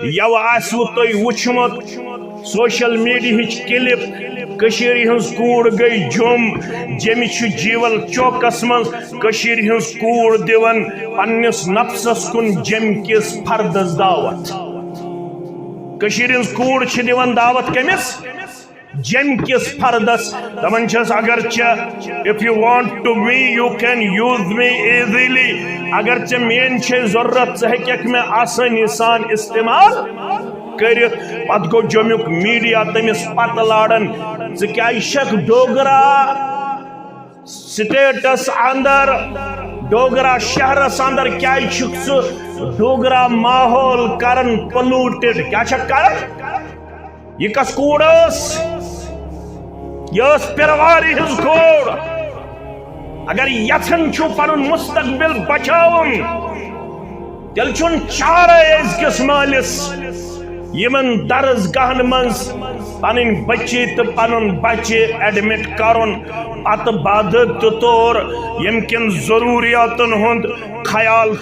you آسو تُہۍ وُچھمُت social میڈیاہٕچ clip کشیٖرِ ہٕنٛز کوٗر گٔے جیٚمہِ چھُ جیٖول چوکس منٛز کشیٖرِ ہٕنٛز کوٗر دِوان پننِس نفسس کُن جیٚمہِ کِس فردس دعوت کشیٖرِ ہٕنٛز کوٗر چھِ دِوان دعوت کٔمِس جیٚمہِ کِس فردس دپان چھس اگر ژےٚ if you want to me you can use me easily اگر ژےٚ میٲنۍ چھے ضرورت ژٕ ہیٚککھ مےٚ آسٲنی سان استعمال کٔرِتھ پتہٕ گوٚو جوٚمیُک میٖڈیا تٔمِس پتہٕ لاران ژٕ کیازِ چھکھ ڈوگرا سٹیٹس اندر ڈوگرا شہرس اندر کیازِ چھُکھ ژٕ ڈوگرا ماحول کران پلوٗٹڈ کیاہ چھکھ کران یہ کس کوٗر ٲس یہ ٲس پیرواری ہٕنٛز کوٗر اگر یژھان چھُو پنُن مستقبل بچاوُن تیٚلہِ چھُنہٕ چارے أزکِس مٲلِس یمن درس گاہن منٛز پنٕنۍ بچی تہٕ پنُن بچہِ ایڈمٹ کرُن پتہٕ باضٲبطہٕ طور ییٚمہِ کٮ۪ن ضروٗریاتن ہُنٛد خیال